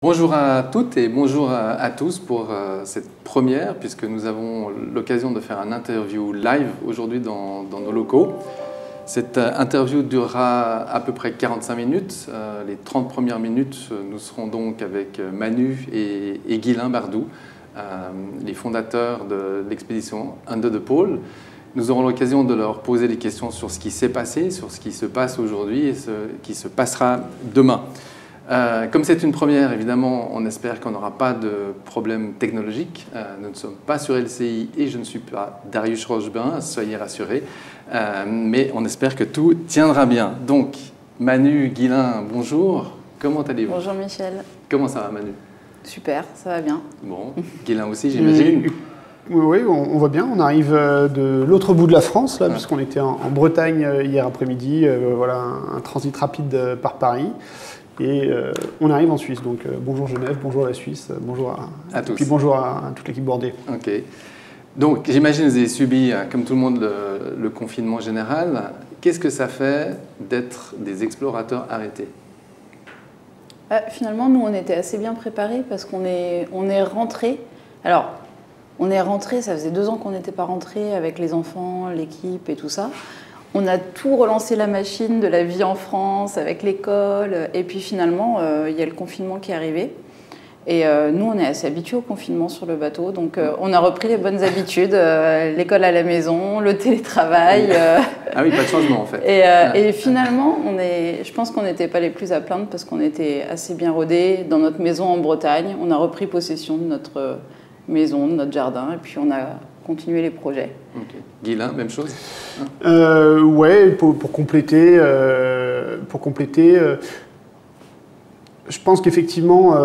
Bonjour à toutes et bonjour à tous pour cette première, puisque nous avons l'occasion de faire une interview live aujourd'hui dans nos locaux. Cette interview durera à peu près 45 minutes. Les 30 premières minutes, nous serons donc avec Manu et Guylain Bardou, les fondateurs de l'expédition Under the Pole. Nous aurons l'occasion de leur poser des questions sur ce qui s'est passé, sur ce qui se passe aujourd'hui et ce qui se passera demain. Comme c'est une première, évidemment, on espère qu'on n'aura pas de problème technologique. Nous ne sommes pas sur LCI et je ne suis pas Darius Rochebain, soyez rassurés. Mais on espère que tout tiendra bien. Donc, Manu, Guylain, bonjour. Comment allez-vous? Bonjour Michel. Comment ça va, Manu? Super, ça va bien. Bon, Guylain aussi, j'imagine. Oui, on va bien. On arrive de l'autre bout de la France, là, puisqu'on était en Bretagne hier après-midi. Voilà, un transit rapide par Paris. Et on arrive en Suisse, donc bonjour Genève, bonjour la Suisse, bonjour à tous. Puis bonjour à toute l'équipe bordée. Ok. Donc j'imagine que vous avez subi, comme tout le monde, le confinement général. Qu'est-ce que ça fait d'être des explorateurs arrêtés? Finalement, nous, on était assez bien préparés parce qu'on est rentrés. Alors, on est rentrés, ça faisait 2 ans qu'on n'était pas rentrés avec les enfants, l'équipe et tout ça. On a tout relancé la machine de la vie en France, avec l'école. Et puis finalement, il y a le confinement qui est arrivé. Et nous, on est assez habitués au confinement sur le bateau. Donc on a repris les bonnes habitudes. L'école à la maison, le télétravail. Ah oui, pas de changement en fait. Et finalement, je pense qu'on n'était pas les plus à plaindre parce qu'on était assez bien rodés dans notre maison en Bretagne. On a repris possession de notre maison, de notre jardin. Et puis on a continué les projets. Okay. Guylain, même chose? Ouais, pour compléter, je pense qu'effectivement,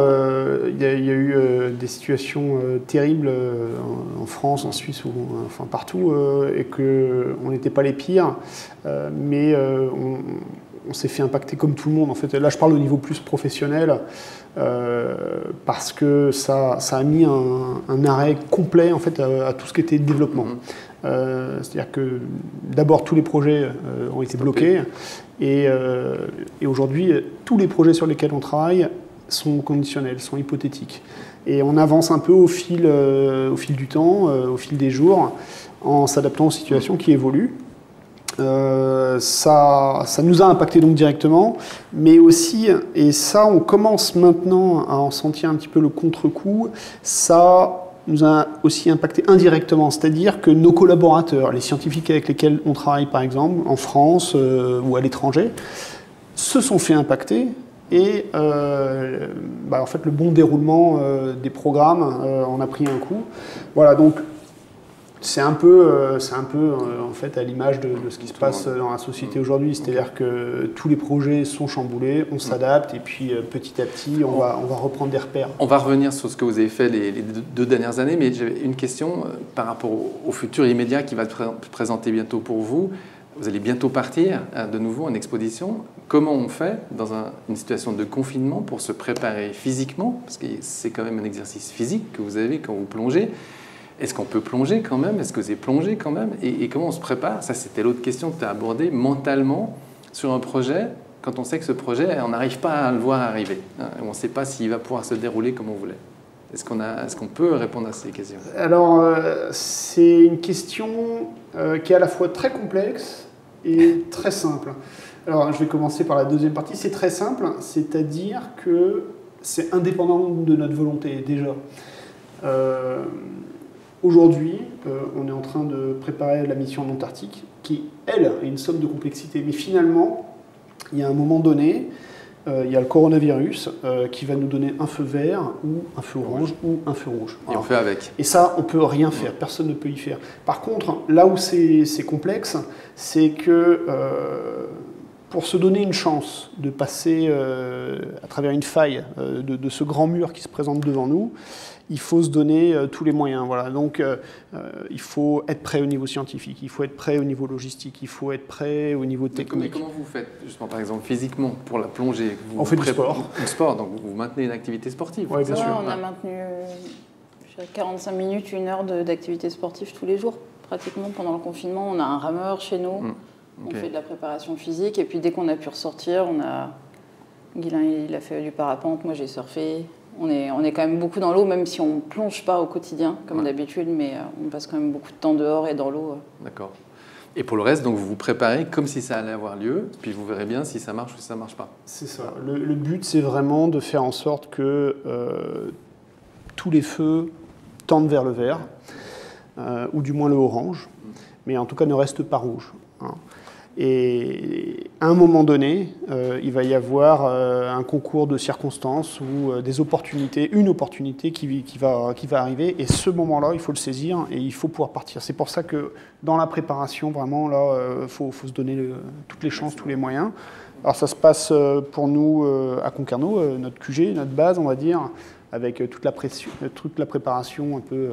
il y a eu des situations terribles en France, en Suisse, enfin partout, et qu'on n'était pas les pires, mais on s'est fait impacter comme tout le monde. En fait, là, je parle au niveau plus professionnel, parce que ça a mis un arrêt complet en fait, à tout ce qui était développement. C'est-à-dire que d'abord tous les projets ont été bloqués et aujourd'hui tous les projets sur lesquels on travaille sont conditionnels, sont hypothétiques. Et on avance un peu au fil du temps, au fil des jours, en s'adaptant aux situations qui évoluent. Ça nous a impacté donc directement, mais aussi, et ça on commence maintenant à en sentir un petit peu le contre-coup, ça nous a aussi impacté indirectement, c'est-à-dire que nos collaborateurs, les scientifiques avec lesquels on travaille par exemple en France ou à l'étranger, se sont fait impacter et en fait le bon déroulement des programmes en a pris un coup. Voilà, donc c'est un peu en fait à l'image de ce qui se passe dans la société aujourd'hui, c'est-à-dire que tous les projets sont chamboulés, on s'adapte et puis petit à petit on va reprendre des repères. On va revenir sur ce que vous avez fait les 2 dernières années, mais j'avais une question par rapport au futur immédiat qui va se présenter bientôt pour vous. Vous allez bientôt partir de nouveau en exposition. Comment on fait dans une situation de confinement pour se préparer physiquement, parce que c'est quand même un exercice physique que vous avez quand vous plongez. Est-ce qu'on peut plonger quand même? Est-ce que vous avez plongé quand même? Et comment on se prépare? Ça, c'était l'autre question que tu as abordée, mentalement, sur un projet, quand on sait que ce projet, on n'arrive pas à le voir arriver. On ne sait pas s'il va pouvoir se dérouler comme on voulait. Est-ce qu'on peut répondre à ces questions? Alors, c'est une question qui est à la fois très complexe et très simple. Alors, je vais commencer par la deuxième partie. C'est très simple, c'est-à-dire que c'est indépendant de notre volonté, déjà. Aujourd'hui, on est en train de préparer la mission en Antarctique, qui, elle, a une somme de complexité. Mais finalement, il y a un moment donné, il y a le coronavirus qui va nous donner un feu vert, ou un feu orange, ou un feu rouge. Et on fait avec. Et ça, on ne peut rien faire, personne ne peut y faire. Par contre, là où c'est complexe, c'est que pour se donner une chance de passer à travers une faille de ce grand mur qui se présente devant nous, il faut se donner tous les moyens. Voilà. Donc, il faut être prêt au niveau scientifique, il faut être prêt au niveau logistique, il faut être prêt au niveau technique. Mais comment vous faites, justement, par exemple, physiquement, pour la plongée? On fait du sport. Du sport, donc vous maintenez une activité sportive? Oui, bien sûr. On a maintenu 45 minutes, 1 heure d'activité sportive tous les jours, pratiquement, pendant le confinement. On a un rameur chez nous, on fait de la préparation physique, et puis dès qu'on a pu ressortir, Guylain, il a fait du parapente, moi j'ai surfé. On est quand même beaucoup dans l'eau, même si on ne plonge pas au quotidien, comme d'habitude, mais on passe quand même beaucoup de temps dehors et dans l'eau. D'accord. Et pour le reste, donc vous vous préparez comme si ça allait avoir lieu, puis vous verrez bien si ça marche ou si ça ne marche pas. C'est ça. Le but, c'est vraiment de faire en sorte que tous les feux tendent vers le vert, ou du moins le orange, mais en tout cas ne restent pas rouges. Hein. Et à un moment donné, il va y avoir un concours de circonstances ou des opportunités, une opportunité qui va arriver. Et ce moment-là, il faut le saisir et il faut pouvoir partir. C'est pour ça que dans la préparation, vraiment, là, faut se donner toutes les chances, tous les moyens. Alors ça se passe pour nous à Concarneau, notre QG, notre base, on va dire, avec toute la préparation un peu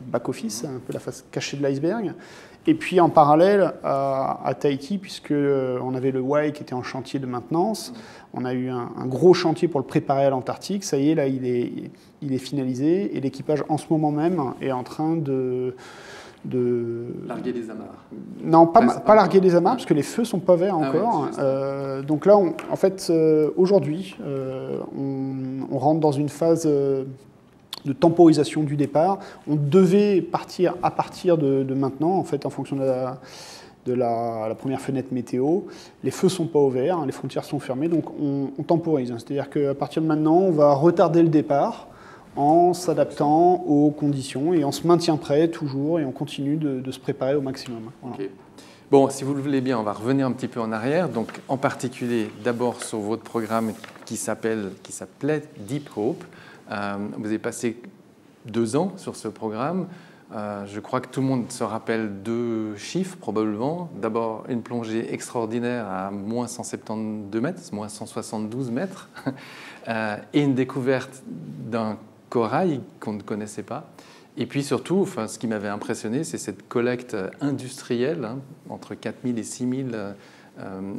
back-office, un peu la face cachée de l'iceberg. Et puis en parallèle à Tahiti, puisqu'on avait le WAI qui était en chantier de maintenance, on a eu un gros chantier pour le préparer à l'Antarctique. Ça y est, là, il est finalisé et l'équipage en ce moment même est en train de larguer les amarres. Non, pas larguer les amarres, parce que les feux ne sont pas verts encore. Ouais, donc là, en fait, aujourd'hui, on rentre dans une phase de temporisation du départ. On devait partir à partir de maintenant, en fait, en fonction de la première fenêtre météo. Les feux ne sont pas au vert, les frontières sont fermées, donc on temporise. C'est-à-dire qu'à partir de maintenant, on va retarder le départ en s'adaptant aux conditions et on se maintient prêt toujours et on continue de se préparer au maximum. Voilà. Okay. Bon, si vous le voulez bien, on va revenir un petit peu en arrière. Donc, en particulier, d'abord sur votre programme qui s'appelait Deep Hope. Vous avez passé 2 ans sur ce programme. Je crois que tout le monde se rappelle 2 chiffres, probablement. D'abord, une plongée extraordinaire à moins 172 mètres, moins 172 mètres, et une découverte d'un corail qu'on ne connaissait pas. Et puis surtout, enfin, ce qui m'avait impressionné, c'est cette collecte industrielle, hein, entre 4000 et 6000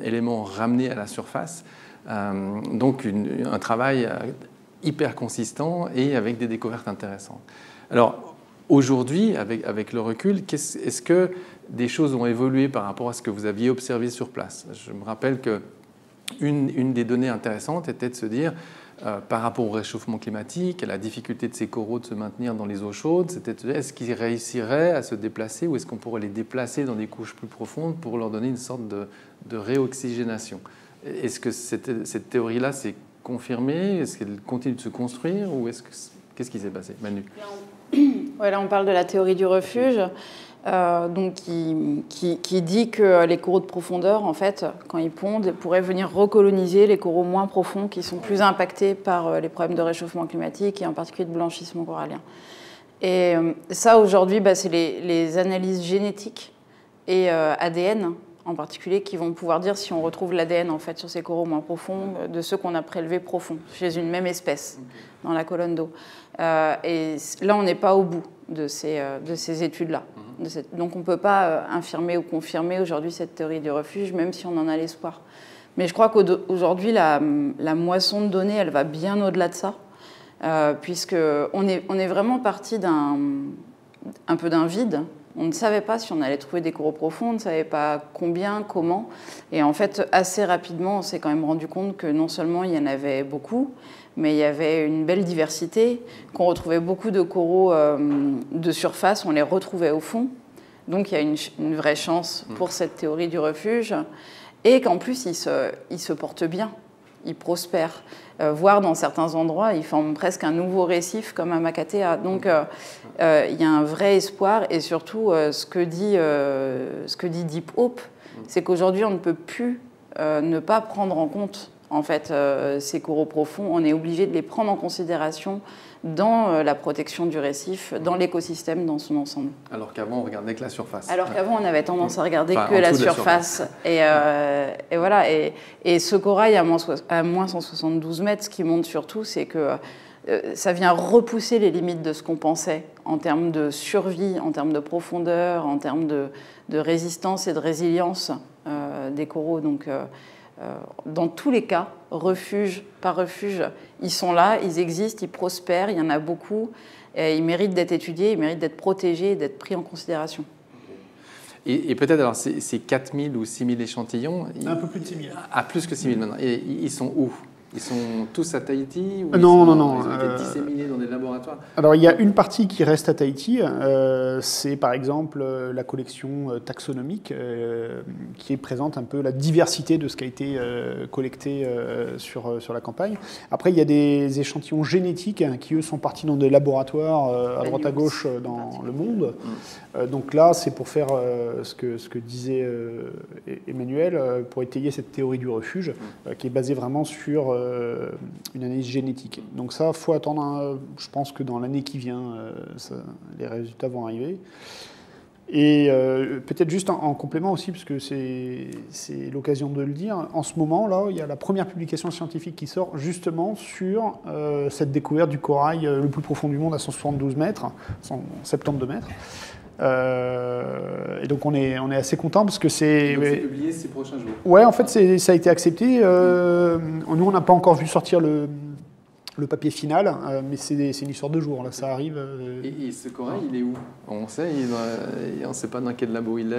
éléments ramenés à la surface. Donc un travail hyper consistant et avec des découvertes intéressantes. Alors aujourd'hui, avec le recul, est-ce que des choses ont évolué par rapport à ce que vous aviez observé sur place? Je me rappelle qu'une des données intéressantes était de se dire, par rapport au réchauffement climatique, à la difficulté de ces coraux de se maintenir dans les eaux chaudes, c'était de se dire, est-ce qu'ils réussiraient à se déplacer ou est-ce qu'on pourrait les déplacer dans des couches plus profondes pour leur donner une sorte de réoxygénation? Est-ce que cette théorie-là s'est confirmée? Est-ce qu'elle continue de se construire ou qu'est-ce qui s'est passé, Manu? Ouais, là, on parle de la théorie du refuge, donc qui dit que les coraux de profondeur, en fait, quand ils pondent, pourraient venir recoloniser les coraux moins profonds qui sont plus impactés par les problèmes de réchauffement climatique et en particulier de blanchissement corallien. Et ça, aujourd'hui, c'est les analyses génétiques et ADN en particulier qui vont pouvoir dire si on retrouve l'ADN en fait sur ces coraux moins profonds de ceux qu'on a prélevés profonds chez une même espèce dans la colonne d'eau. Et là, on n'est pas au bout de ces études-là. Donc, on ne peut pas infirmer ou confirmer aujourd'hui cette théorie du refuge, même si on en a l'espoir. Mais je crois qu'aujourd'hui, la moisson de données, elle va bien au-delà de ça, puisqu'on est vraiment parti un peu d'un vide. On ne savait pas si on allait trouver des coraux profonds, on ne savait pas combien, comment. Et en fait, assez rapidement, on s'est quand même rendu compte que non seulement il y en avait beaucoup, mais il y avait une belle diversité, qu'on retrouvait beaucoup de coraux de surface, on les retrouvait au fond. Donc il y a une vraie chance pour cette théorie du refuge. Et qu'en plus, ils se portent bien, ils prospèrent. Voire dans certains endroits, ils forment presque un nouveau récif comme à Makatea. Donc il y a un vrai espoir. Et surtout, ce que dit Deep Hope, c'est qu'aujourd'hui, on ne peut plus ne pas prendre en compte en fait, ces coraux profonds. On est obligé de les prendre en considération dans la protection du récif, dans l'écosystème dans son ensemble. Alors qu'avant, on regardait que la surface. Alors qu'avant, on avait tendance à regarder que la surface. Et voilà. Et ce corail à moins 172 mètres, ce qui montre surtout, c'est que ça vient repousser les limites de ce qu'on pensait en termes de survie, en termes de profondeur, en termes de résistance et de résilience des coraux. Donc, dans tous les cas, refuge par refuge, ils sont là, ils existent, ils prospèrent, il y en a beaucoup, et ils méritent d'être étudiés, ils méritent d'être protégés, d'être pris en considération. Et peut-être, alors, ces 4000 ou 6000 échantillons... Un peu plus de 6000. Ah, plus que 6000 maintenant. Et ils sont où? Ils sont tous à Tahiti ou Non. Ils ont été disséminés dans des laboratoires? Alors, il y a une partie qui reste à Tahiti. C'est par exemple la collection taxonomique qui présente un peu la diversité de ce qui a été collecté sur la campagne. Après, il y a des échantillons génétiques qui, eux, sont partis dans des laboratoires à droite à gauche dans le monde. Donc là, c'est pour faire ce que disait Emmanuel, pour étayer cette théorie du refuge, qui est basée vraiment sur une analyse génétique. Donc ça, il faut attendre, je pense que dans l'année qui vient, les résultats vont arriver. Et peut-être juste en complément aussi, parce que c'est l'occasion de le dire, en ce moment, là, il y a la première publication scientifique qui sort justement sur cette découverte du corail le plus profond du monde à 172 mètres, 172 mètres. Et donc on est assez content parce que c'est publié ces prochains jours. Ouais, en fait ça a été accepté. Nous on n'a pas encore vu sortir le papier final, mais c'est une histoire de jours. Là, ça arrive. Et ce corail, il est où? On sait, on ne sait pas dans quel labo il est.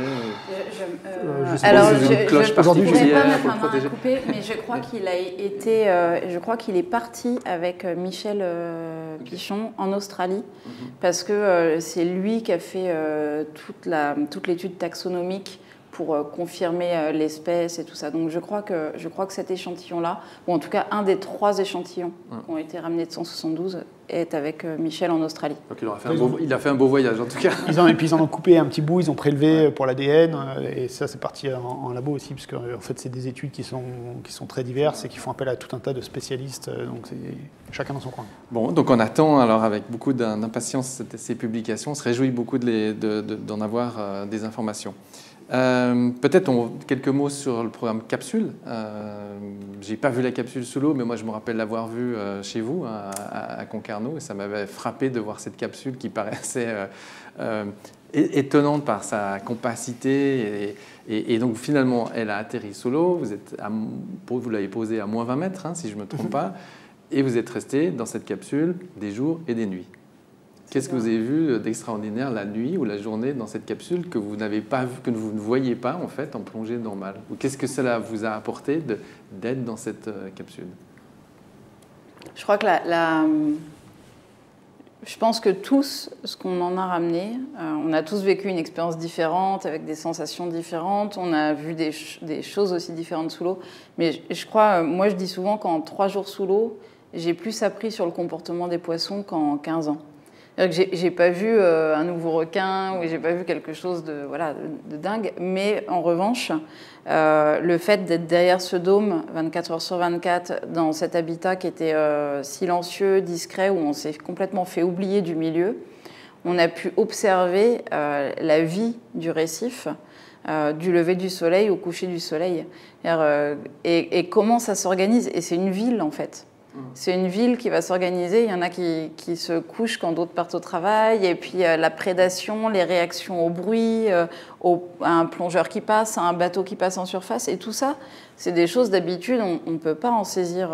Alors, je ne pourrais pas mettre ma main à couper, mais je crois qu'il a été, je crois qu'il est parti avec Michel Pichon en Australie, parce que c'est lui qui a fait toute l'étude taxonomique pour confirmer l'espèce et tout ça. Donc je crois que cet échantillon-là, ou en tout cas un des 3 échantillons qui ont été ramenés de 172, est avec Michel en Australie. Donc il a fait un beau voyage en tout cas. Et puis ils en ont coupé un petit bout, ils ont prélevé pour l'ADN, et ça c'est parti en labo aussi, parce qu'en fait c'est des études qui sont très diverses et qui font appel à tout un tas de spécialistes, donc c'est chacun dans son coin. Bon, donc on attend alors avec beaucoup d'impatience ces publications, on se réjouit beaucoup d'en avoir des informations. Peut-être quelques mots sur le programme Capsule. J'ai pas vu la capsule sous l'eau, mais moi je me rappelle l'avoir vue chez vous à Concarneau, et ça m'avait frappé de voir cette capsule qui paraissait étonnante par sa compacité, et donc finalement elle a atterri sous l'eau. Vous l'avez posée à moins 20 mètres, hein, si je me trompe pas, et vous êtes resté dans cette capsule des jours et des nuits. Qu'est-ce que vous avez vu d'extraordinaire la nuit ou la journée dans cette capsule que vous n'avez pas vu, que vous ne voyez pas en fait en plongée normale? Ou qu'est-ce que cela vous a apporté d'être dans cette capsule? Je crois que je pense que tous, ce qu'on en a ramené, on a tous vécu une expérience différente, avec des sensations différentes, on a vu des choses aussi différentes sous l'eau. Mais je crois, moi je dis souvent qu'en 3 jours sous l'eau, j'ai plus appris sur le comportement des poissons qu'en 15 ans. J'ai pas vu un nouveau requin, ou j'ai pas vu quelque chose de dingue, mais en revanche, le fait d'être derrière ce dôme 24 heures sur 24 dans cet habitat qui était silencieux, discret, où on s'est complètement fait oublier du milieu, on a pu observer la vie du récif, du lever du soleil au coucher du soleil, et comment ça s'organise. Et c'est une ville en fait. C'est une ville qui va s'organiser. Il y en a qui se couchent quand d'autres partent au travail. Et puis la prédation, les réactions au bruit, à un plongeur qui passe, à un bateau qui passe en surface. Et tout ça, c'est des choses d'habitude, on ne peut pas en saisir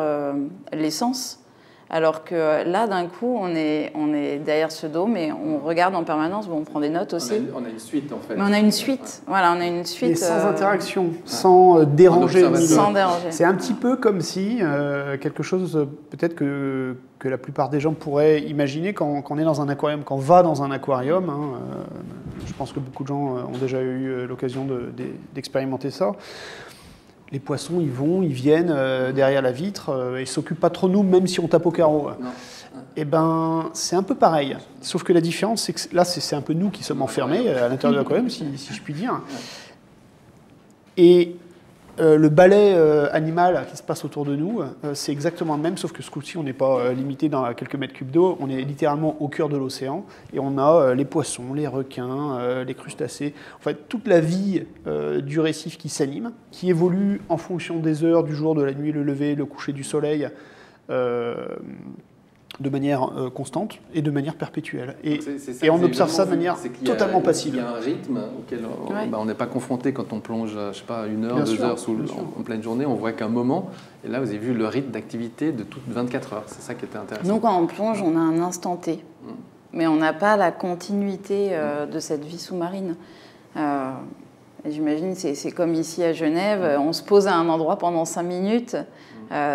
l'essence. Alors que là, d'un coup, on est derrière ce dôme et on regarde en permanence. Bon, on prend des notes aussi. On a une suite, en fait. Mais on a une suite. Voilà, on a une suite. Et sans interaction, sans déranger. Sans déranger. C'est un petit peu comme si quelque chose, peut-être que la plupart des gens pourraient imaginer quand on est dans un aquarium, quand on va dans un aquarium. Je pense que beaucoup de gens ont déjà eu l'occasion d'expérimenter ça. Les poissons, ils viennent derrière la vitre et ils ne s'occupent pas trop de nous, même si on tape au carreau. Et ben, c'est un peu pareil. Sauf que la différence, c'est que là, c'est un peu nous qui sommes enfermés à l'intérieur de l'aquarium, si je puis dire. Et le balai animal qui se passe autour de nous, c'est exactement le même, sauf que ce coup-ci, on n'est pas limité dans quelques mètres cubes d'eau. On est littéralement au cœur de l'océan. Et on a les poissons, les requins, les crustacés. En fait, toute la vie du récif qui s'anime, qui évolue en fonction des heures, du jour, de la nuit, le lever, le coucher du soleil, de manière constante et de manière perpétuelle. Et on observe ça de manière totalement passive. Il y a un rythme auquel on n'est pas confronté quand on plonge, je sais pas, 1 heure, 2 heures en pleine journée. On voit qu'un moment, et là vous avez vu le rythme d'activité de toutes 24 heures. C'est ça qui était intéressant. Nous, quand on plonge, on a un instant T. Mais on n'a pas la continuité de cette vie sous-marine. J'imagine c'est comme ici à Genève, on se pose à un endroit pendant 5 minutes.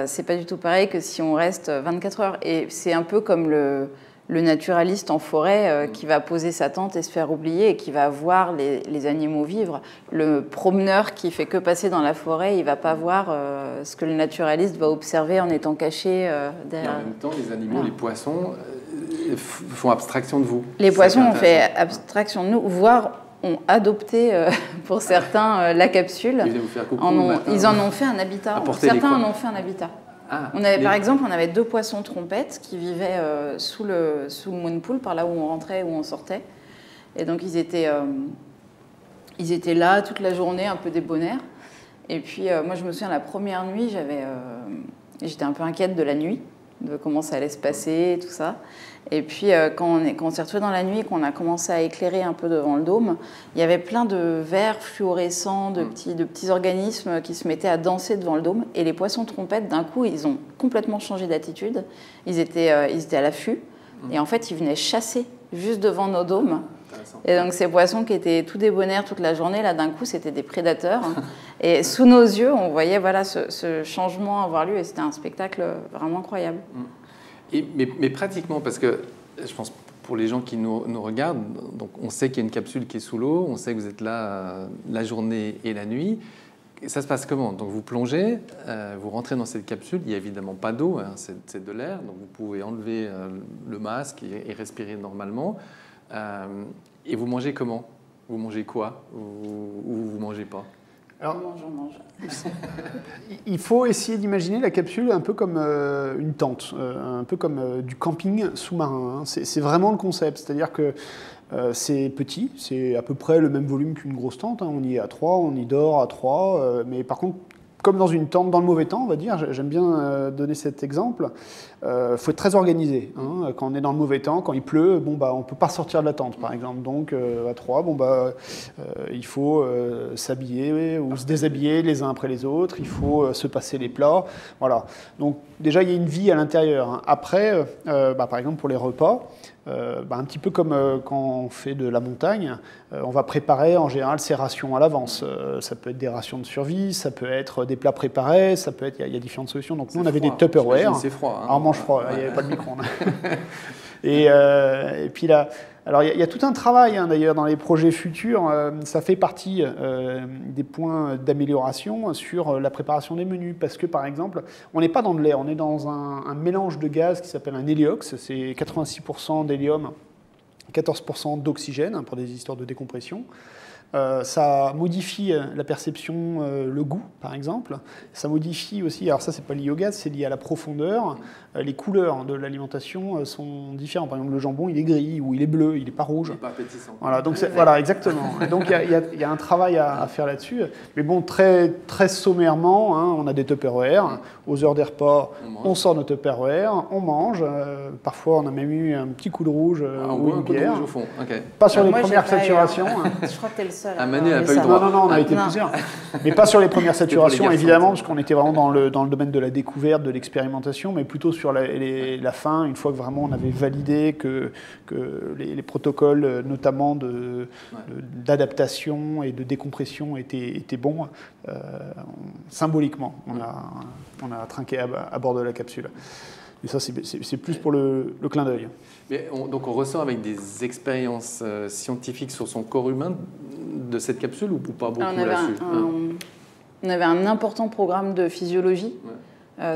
C'est pas du tout pareil que si on reste 24 heures. Et c'est un peu comme le naturaliste en forêt qui va poser sa tente et se faire oublier et qui va voir les animaux vivre. Le promeneur qui fait que passer dans la forêt, il va pas voir ce que le naturaliste va observer en étant caché derrière. Et en même temps, les animaux, les poissons font abstraction de vous. Les poissons ont fait abstraction de nous, voire ont adopté pour certains la capsule. Ils, vous faire coucou ils en ont fait un habitat. Certains en ont fait un habitat. Par exemple, on avait 2 poissons trompettes qui vivaient sous le moon pool, par là où on rentrait, où on sortait. Et donc, ils étaient là toute la journée, un peu débonnaires. Et puis, moi, je me souviens, la première nuit, j'étais un peu inquiète de la nuit, de comment ça allait se passer, tout ça. Et puis, quand on s'est retrouvés dans la nuit et qu'on a commencé à éclairer un peu devant le dôme, il y avait plein de vers fluorescents, de petits organismes qui se mettaient à danser devant le dôme. Et les poissons trompettes, d'un coup, ils ont complètement changé d'attitude. Ils étaient à l'affût. Et en fait, ils venaient chasser juste devant nos dômes. Et donc, ces poissons qui étaient tout débonnaires toute la journée, là, d'un coup, c'était des prédateurs. Et sous nos yeux, on voyait voilà, ce changement avoir lieu. Et c'était un spectacle vraiment incroyable. Mais pratiquement, parce que je pense pour les gens qui nous regardent, donc on sait qu'il y a une capsule qui est sous l'eau, on sait que vous êtes là la journée et la nuit. Et ça se passe comment? Donc vous plongez, vous rentrez dans cette capsule, il n'y a évidemment pas d'eau, hein, c'est de l'air, donc vous pouvez enlever le masque et respirer normalement. Et vous mangez comment? Vous mangez quoi? Ou vous ne mangez pas? Alors, on mange. Il faut essayer d'imaginer la capsule un peu comme une tente, un peu comme du camping sous-marin. Hein. C'est vraiment le concept, c'est-à-dire que c'est petit, c'est à peu près le même volume qu'une grosse tente. Hein. On y est à 3, on y dort à 3, mais par contre, comme dans une tente, dans le mauvais temps, on va dire, j'aime bien donner cet exemple, faut être très organisé. Hein. Quand on est dans le mauvais temps, quand il pleut, on ne peut pas sortir de la tente, par exemple. Donc, à 3, il faut s'habiller ou se déshabiller les uns après les autres, il faut se passer les plats. Voilà. Donc, déjà, il y a une vie à l'intérieur. Hein. Après, par exemple, pour les repas, un petit peu comme quand on fait de la montagne, on va préparer en général ses rations à l'avance. Ça peut être des rations de survie, ça peut être des plats préparés, ça peut être, il y a différentes solutions. Donc nous on avait des Tupperware. C'est froid. Hein. On mange froid, il n'y avait pas de micro-ondes. et puis là, alors il y a tout un travail hein, d'ailleurs dans les projets futurs. Ça fait partie des points d'amélioration sur la préparation des menus, parce que par exemple, on n'est pas dans de l'air, on est dans un mélange de gaz qui s'appelle un héliox. C'est 86% d'hélium, 14% d'oxygène pour des histoires de décompression. Ça modifie la perception, le goût, par exemple. Ça modifie aussi, alors ça, c'est pas lié au gaz, c'est lié à la profondeur. Les couleurs de l'alimentation sont différentes. Par exemple, le jambon, il est gris ou il est bleu, il n'est pas rouge. Il n'est pas appétissant. Voilà, donc voilà, exactement. Et donc, il y a un travail à faire là-dessus. Mais bon, très, très sommairement, hein, on a des Tupperware. Aux heures des repas, on sort nos Tupperware, on mange. Parfois, on a même eu un petit coup de rouge ou une bière. Au fond. Okay. Pas sur les premières saturations. Je crois que t'es le seul. Manu n'a pas eu le droit. Non, on a été plusieurs. Mais pas sur les premières saturations, évidemment, parce qu'on était vraiment dans le domaine de la découverte, de l'expérimentation, mais plutôt sur la fin, une fois que vraiment on avait validé que les protocoles, notamment d'adaptation et de décompression, étaient bons. Symboliquement, on a trinqué à bord de la capsule. Et ça, c'est plus pour le clin d'œil. Donc on ressort avec des expériences scientifiques sur son corps humain de cette capsule ou pas beaucoup là-dessus? On avait un important programme de physiologie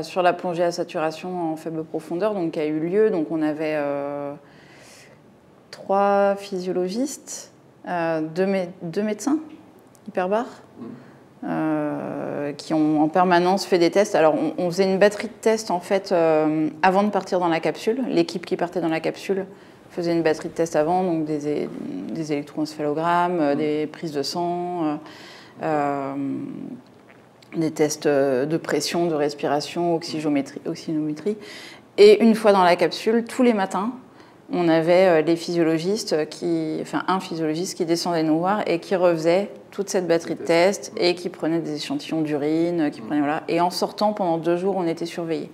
sur la plongée à saturation en faible profondeur, donc qui a eu lieu. Donc on avait 3 physiologistes, 2 médecins hyperbares. Qui ont en permanence fait des tests. Alors, on faisait une batterie de tests, en fait, avant de partir dans la capsule. L'équipe qui partait dans la capsule faisait une batterie de tests avant, donc des électroencéphalogrammes, des prises de sang, des tests de pression, de respiration, oxygénométrie. Et une fois dans la capsule, tous les matins, on avait les physiologistes, un physiologiste qui descendait nous voir et qui refaisait toute cette batterie de tests et qui prenait des échantillons d'urine, voilà. Et en sortant, pendant 2 jours, on était surveillés.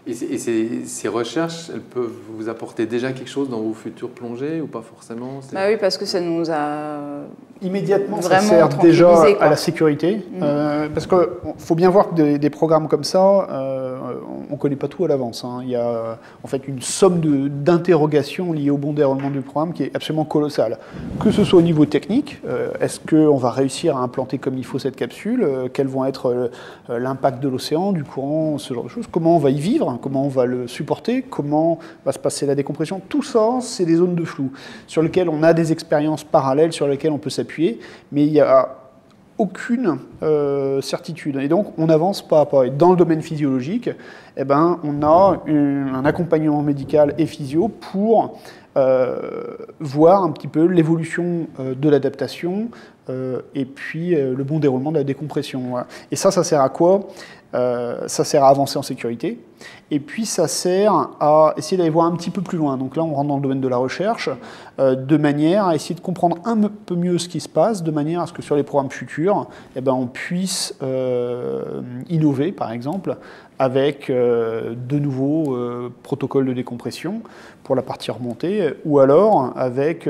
Et ces recherches, elles peuvent vous apporter déjà quelque chose dans vos futures plongées ou pas forcément? Bah oui, parce que ça nous a immédiatement, ça vraiment sert déjà tranquillisé, quoi. à la sécurité. Parce qu'il faut bien voir que des programmes comme ça, on ne connaît pas tout à l'avance. Hein. Il y a en fait une somme d'interrogations liées au bon déroulement du programme qui est absolument colossale. Que ce soit au niveau technique, est-ce qu'on va réussir à implanter comme il faut cette capsule? Quels vont être l'impact de l'océan, du courant, ce genre de choses? Comment on va y vivre? Comment on va le supporter? Comment va se passer la décompression? Tout ça, c'est des zones de flou sur lesquelles on a des expériences parallèles, sur lesquelles on peut s'appuyer, mais il n'y a aucune certitude. Et donc, on avance pas à pas. Et dans le domaine physiologique, eh ben, on a un accompagnement médical et physio pour voir un petit peu l'évolution de l'adaptation et puis le bon déroulement de la décompression. Voilà. Et ça sert à quoi? Ça sert à avancer en sécurité, et puis ça sert à essayer d'aller voir un petit peu plus loin. Donc là, on rentre dans le domaine de la recherche, de manière à essayer de comprendre un peu mieux ce qui se passe, de manière à ce que sur les programmes futurs, eh ben, on puisse innover, par exemple, avec de nouveaux protocoles de décompression pour la partie remontée, ou alors avec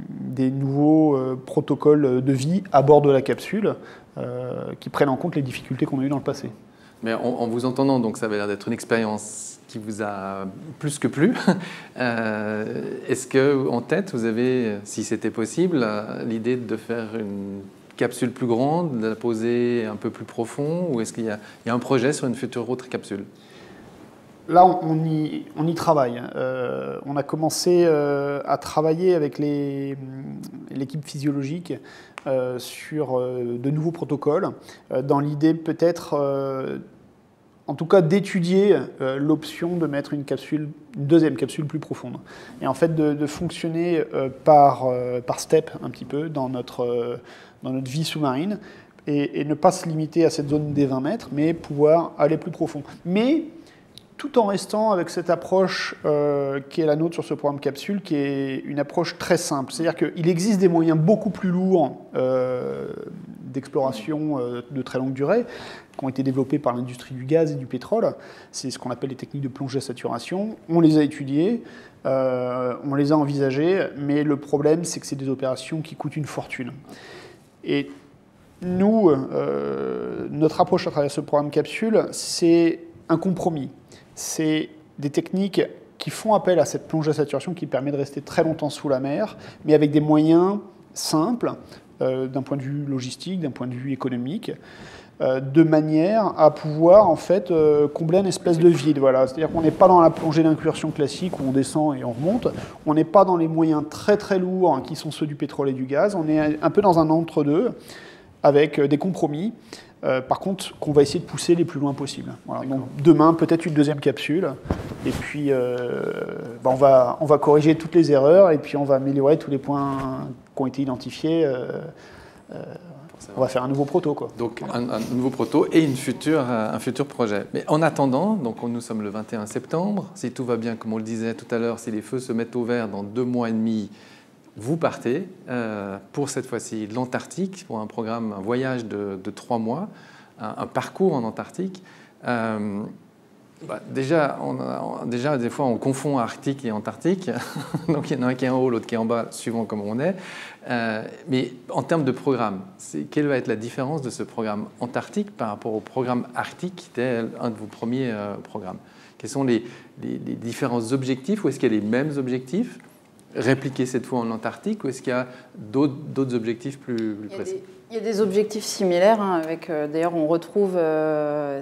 des nouveaux protocoles de vie à bord de la capsule, qui prennent en compte les difficultés qu'on a eues dans le passé. Mais en vous entendant, donc ça avait l'air d'être une expérience qui vous a plus que plu. Est-ce qu'en tête, vous avez, si c'était possible, l'idée de faire une capsule plus grande, de la poser un peu plus profond, ou est-ce qu'il y a un projet sur une future autre capsule? Là, on y travaille. On a commencé à travailler avec l'équipe physiologique sur de nouveaux protocoles, dans l'idée peut-être, en tout cas, d'étudier l'option de mettre une deuxième capsule plus profonde. Et en fait, de fonctionner par step un petit peu dans notre vie sous-marine, et ne pas se limiter à cette zone des 20 mètres, mais pouvoir aller plus profond. Mais tout en restant avec cette approche qui est la nôtre sur ce programme capsule, qui est une approche très simple. C'est-à-dire qu'il existe des moyens beaucoup plus lourds d'exploration de très longue durée, qui ont été développés par l'industrie du gaz et du pétrole. C'est ce qu'on appelle les techniques de plongée à saturation. On les a étudiées, on les a envisagées, mais le problème, c'est que c'est des opérations qui coûtent une fortune. Et nous, notre approche à travers ce programme capsule, c'est un compromis. C'est des techniques qui font appel à cette plongée à saturation qui permet de rester très longtemps sous la mer, mais avec des moyens simples, d'un point de vue logistique, d'un point de vue économique, de manière à pouvoir en fait combler une espèce de vide. Voilà. C'est-à-dire qu'on n'est pas dans la plongée d'incursion classique où on descend et on remonte, on n'est pas dans les moyens très très lourds qui sont ceux du pétrole et du gaz, on est un peu dans un entre-deux avec des compromis. Par contre, qu'on va essayer de pousser les plus loin possible. Voilà. Donc, demain, peut-être une deuxième capsule, et puis on va corriger toutes les erreurs, et puis on va améliorer tous les points qui ont été identifiés. On va faire un nouveau proto, quoi. Donc un nouveau proto et un futur projet. Mais en attendant, donc nous sommes le 21 septembre, si tout va bien, comme on le disait tout à l'heure, si les feux se mettent au vert dans 2 mois et demi, vous partez pour cette fois-ci l'Antarctique, pour un voyage de 3 mois, un parcours en Antarctique. Déjà, des fois, on confond Arctique et Antarctique. Donc, il y en a un qui est en haut, l'autre qui est en bas, suivant comment on est. Mais en termes de programme, quelle va être la différence de ce programme Antarctique par rapport au programme Arctique, qui était un de vos premiers programmes? Quels sont les différents objectifs, ou est-ce qu'il y a les mêmes objectifs répliqués cette fois en Antarctique, ou est-ce qu'il y a d'autres objectifs plus précis? Il y a des objectifs similaires. D'ailleurs, on retrouve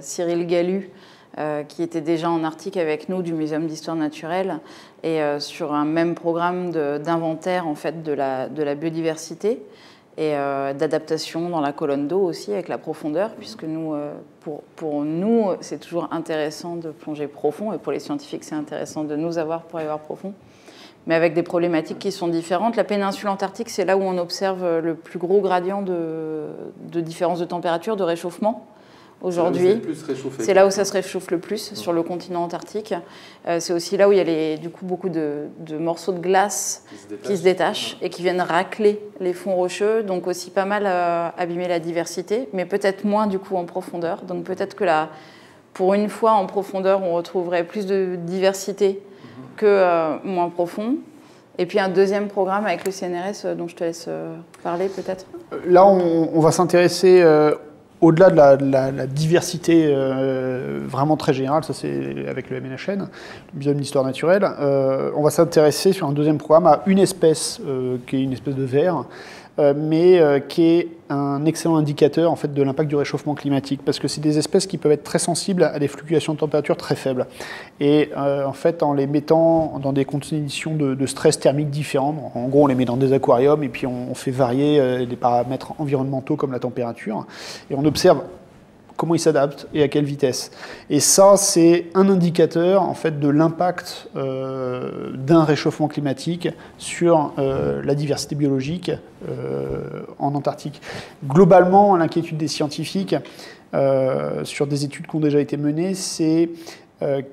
Cyril Galu, qui était déjà en Arctique avec nous du Muséum d'Histoire Naturelle, et sur un même programme d'inventaire en fait, de la biodiversité et d'adaptation dans la colonne d'eau aussi, avec la profondeur, puisque nous, pour nous, c'est toujours intéressant de plonger profond, et pour les scientifiques, c'est intéressant de nous avoir pour aller voir profond, mais avec des problématiques qui sont différentes. La péninsule antarctique, c'est là où on observe le plus gros gradient de différence de température, de réchauffement. Aujourd'hui, c'est là où ça se réchauffe le plus, sur le continent antarctique. C'est aussi là où il y a du coup beaucoup de morceaux de glace qui se détachent et qui viennent racler les fonds rocheux, donc aussi pas mal abîmer la diversité, mais peut-être moins du coup en profondeur. Donc peut-être que pour une fois en profondeur, on retrouverait plus de diversité que moins profond. Et puis un deuxième programme avec le CNRS dont je te laisse parler peut-être. Là, on va s'intéresser au-delà de la diversité vraiment très générale, ça c'est avec le MNHN, le Muséum d'histoire naturelle. On va s'intéresser sur un deuxième programme à une espèce qui est une espèce de ver, mais qui est un excellent indicateur en fait, de l'impact du réchauffement climatique, parce que c'est des espèces qui peuvent être très sensibles à des fluctuations de température très faibles. Et en fait, en les mettant dans des conditions de stress thermique différents, en gros on les met dans des aquariums et puis on fait varier des paramètres environnementaux comme la température, et on observe comment ils s'adaptent et à quelle vitesse. Et ça, c'est un indicateur en fait, de l'impact d'un réchauffement climatique sur la diversité biologique en Antarctique. Globalement, l'inquiétude des scientifiques sur des études qui ont déjà été menées, c'est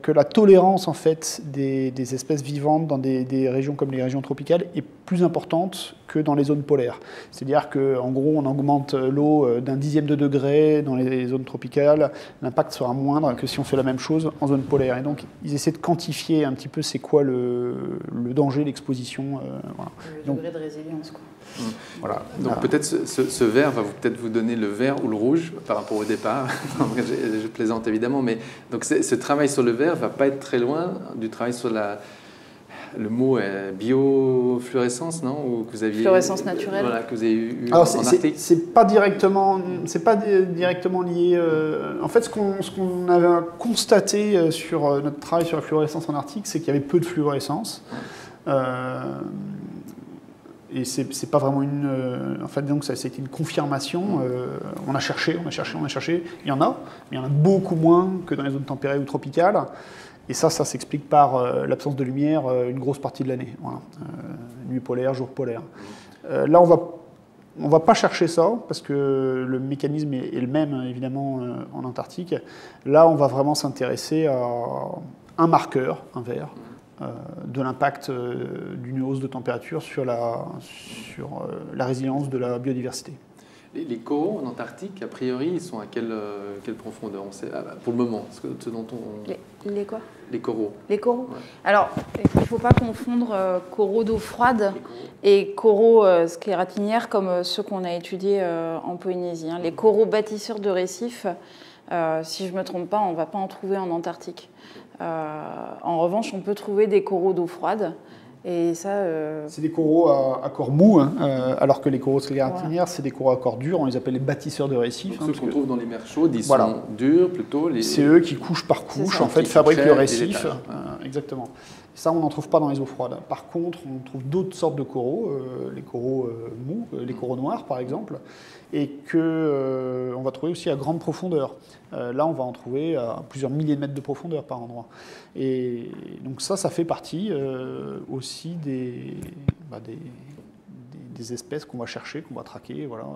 que la tolérance en fait, des espèces vivantes dans des régions comme les régions tropicales est plus importante que dans les zones polaires. C'est-à-dire qu'en gros, on augmente l'eau d'un dixième de degré dans les zones tropicales, l'impact sera moindre que si on fait la même chose en zone polaire. Et donc, ils essaient de quantifier un petit peu c'est quoi le danger, l'exposition. Voilà. Le degré de résilience, quoi. Voilà. Donc peut-être ce vert va peut-être vous donner le vert ou le rouge par rapport au départ. je plaisante évidemment, mais donc ce travail sur le vert va pas être très loin du travail sur le mot est biofluorescence, non? Ou que vous aviez, fluorescence naturelle. Voilà, que vous avez eu Alors, en Arctique. c'est pas directement lié. En fait, ce qu'on avait constaté sur notre travail sur la fluorescence en Arctique, c'est qu'il y avait peu de fluorescence. Et c'est pas vraiment en fait, donc ça a été une confirmation. On a cherché. Il y en a, mais il y en a beaucoup moins que dans les zones tempérées ou tropicales. Et ça s'explique par l'absence de lumière une grosse partie de l'année. Voilà. Nuit polaire, jour polaire. Là, on va pas chercher ça, parce que le mécanisme est le même, évidemment, en Antarctique. Là, on va vraiment s'intéresser à un marqueur, un vert, de l'impact d'une hausse de température sur la résilience de la biodiversité. Les coraux en Antarctique, a priori, ils sont à quelle profondeur? On sait, pour le moment, ce dont on... Les quoi? Les coraux. Les coraux. Ouais. Alors, il ne faut pas confondre coraux d'eau froide et coraux sclératinières comme ceux qu'on a étudiés en Polynésie. Les coraux bâtisseurs de récifs, si je ne me trompe pas, on ne va pas en trouver en Antarctique. En revanche, on peut trouver des coraux d'eau froide. Et ça, c'est des coraux à corps mou, alors que les coraux sclératinières, c'est des coraux à corps dur. On les appelle les bâtisseurs de récifs. Donc, ceux qu'on trouve dans les mers chaudes, ils sont durs plutôt. C'est eux qui, couche par couche, en fait, fabriquent le récif. Exactement. Ça, on n'en trouve pas dans les eaux froides. Par contre, on trouve d'autres sortes de coraux, les coraux mous, les coraux noirs, par exemple, et qu'on va trouver aussi à grande profondeur. Là, on va en trouver à plusieurs milliers de mètres de profondeur par endroit. Et donc ça fait partie aussi des espèces qu'on va chercher, qu'on va traquer, voilà,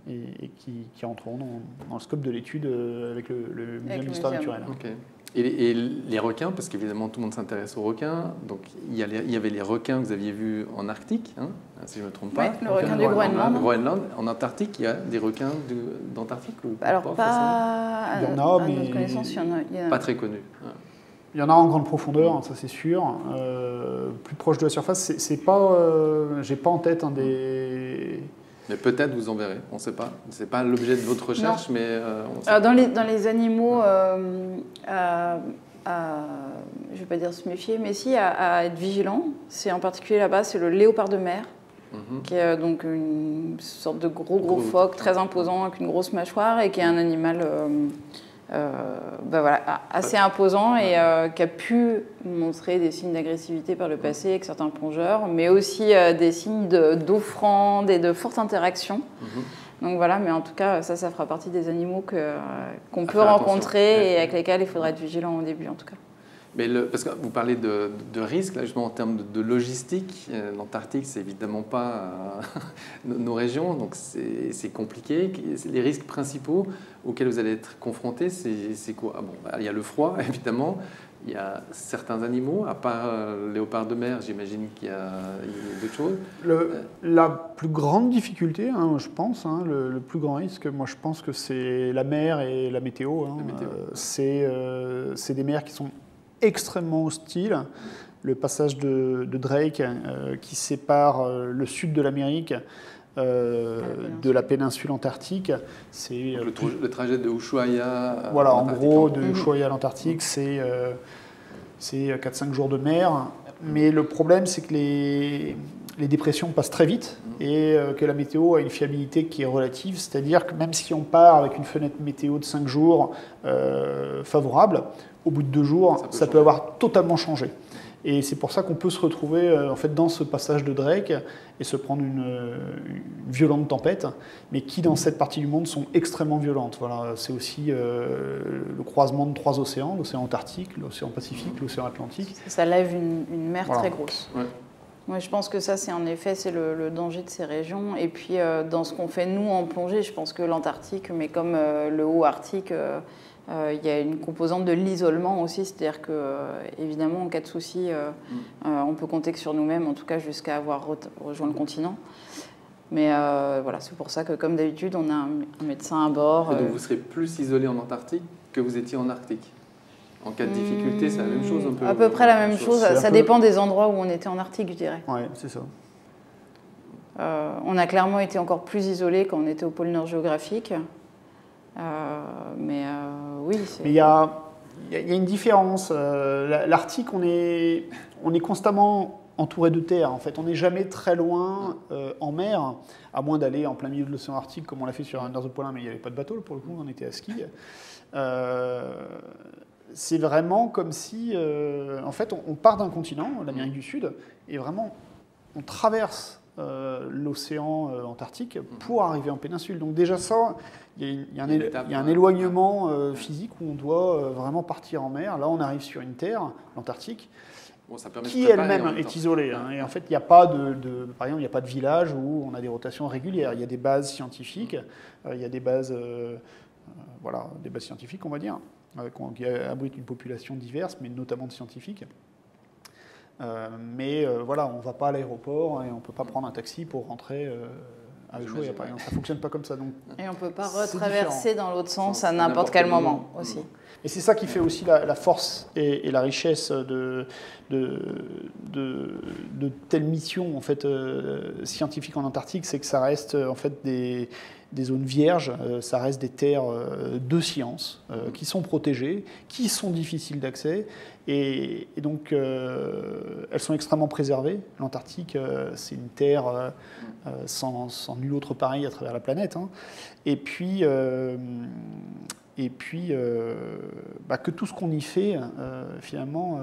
et qui entreront dans le scope de l'étude avec le Muséum d'histoire naturelle. Okay. Et les requins, parce qu'évidemment tout le monde s'intéresse aux requins, donc il y avait les requins que vous aviez vus en Arctique, hein, si je ne me trompe pas. Oui, le requin du Groenland. En Antarctique, il y a des requins d'Antarctique ou alors pas il y en a, mais notre connaissance, il y en a. Pas très connus. Ouais. Il y en a en grande profondeur, ça c'est sûr. Plus proche de la surface, c'est pas, j'ai pas en tête des... Mais peut-être vous en verrez, on ne sait pas. Ce n'est pas l'objet de votre recherche, non. Mais on sait. Dans les animaux, je ne vais pas dire se méfier, mais si, à être vigilant. C'est en particulier là-bas, c'est le léopard de mer, qui est donc une sorte de gros phoque très imposant avec une grosse mâchoire et qui est un animal assez imposant et qui a pu montrer des signes d'agressivité par le passé avec certains plongeurs, mais aussi des signes d'offrande et de forte interaction. Donc voilà, mais en tout cas, ça fera partie des animaux qu'on peut rencontrer et avec lesquels il faudra être vigilant au début en tout cas. Mais parce que vous parlez de risques, là, justement en termes de logistique, l'Antarctique, c'est évidemment pas nos régions, donc c'est compliqué. Les risques principaux auxquels vous allez être confrontés, c'est quoi? Il y a le froid, évidemment, Il y a certains animaux, à part le léopard de mer, j'imagine qu'il y a d'autres choses. La plus grande difficulté, hein, je pense, hein, le plus grand risque, moi je pense que c'est la mer et la météo. Hein. C'est des mers qui sont extrêmement hostiles. Le passage de Drake qui sépare le sud de l'Amérique de la péninsule antarctique, c'est le trajet de Ushuaia. Voilà, en gros, de Ushuaia à l'Antarctique, c'est 4-5 jours de mer. Mais le problème, c'est que les dépressions passent très vite et que la météo a une fiabilité qui est relative. C'est-à-dire que même si on part avec une fenêtre météo de 5 jours favorable, au bout de 2 jours, ça peut avoir totalement changé. Et c'est pour ça qu'on peut se retrouver en fait, dans ce passage de Drake et se prendre une violente tempête, mais qui dans cette partie du monde sont extrêmement violentes. Voilà, c'est aussi le croisement de 3 océans, l'océan Antarctique, l'océan Pacifique, l'océan Atlantique. Ça lève une mer très grosse. Ouais. Ouais, je pense que ça, c'est en effet, c'est le danger de ces régions. Et puis, dans ce qu'on fait, nous, en plongée, je pense que l'Antarctique, mais comme le haut Arctique, il y a une composante de l'isolement aussi, c'est-à-dire que, évidemment, en cas de souci, on peut compter que sur nous-mêmes, en tout cas jusqu'à avoir rejoint le continent. Mais voilà, c'est pour ça que, comme d'habitude, on a un médecin à bord. Et donc, vous serez plus isolé en Antarctique que vous étiez en Arctique? En cas de difficulté, c'est la même chose un peu? À peu près la même chose. Ça dépend des endroits où on était en Arctique, je dirais. Oui, c'est ça. On a clairement été encore plus isolés quand on était au pôle Nord géographique. Mais oui. Mais il y a une différence. L'Arctique, on est constamment entouré de terre. En fait, on n'est jamais très loin en mer, à moins d'aller en plein milieu de l'océan Arctique, comme on l'a fait sur Under the Polar, mais il n'y avait pas de bateau pour le coup, on était à ski. C'est vraiment comme si, en fait, on part d'un continent, l'Amérique du Sud, et vraiment, on traverse l'océan Antarctique pour arriver en péninsule. Donc déjà ça, il y a un éloignement physique où on doit vraiment partir en mer. Là, on arrive sur une terre, l'Antarctique, qui elle-même est isolée. Hein. Et en fait, il n'y a pas par exemple, il n'y a pas de village où on a des rotations régulières. Il y a des bases scientifiques, il y a des bases, des bases scientifiques, on va dire, qui abritent une population diverse, mais notamment de scientifiques. Mais voilà, on ne va pas à l'aéroport et on ne peut pas prendre un taxi pour rentrer à Ushuaia, par exemple. Ça ne fonctionne pas comme ça. Donc, et on ne peut pas retraverser dans l'autre sens à n'importe quel moment aussi. Et c'est ça qui fait aussi la force et la richesse de telles missions en fait, scientifiques en Antarctique, c'est que ça reste en fait des zones vierges, ça reste des terres de science qui sont protégées, qui sont difficiles d'accès, et donc elles sont extrêmement préservées. L'Antarctique, c'est une terre sans nul autre pareil à travers la planète. Hein. Et puis que tout ce qu'on y fait, finalement,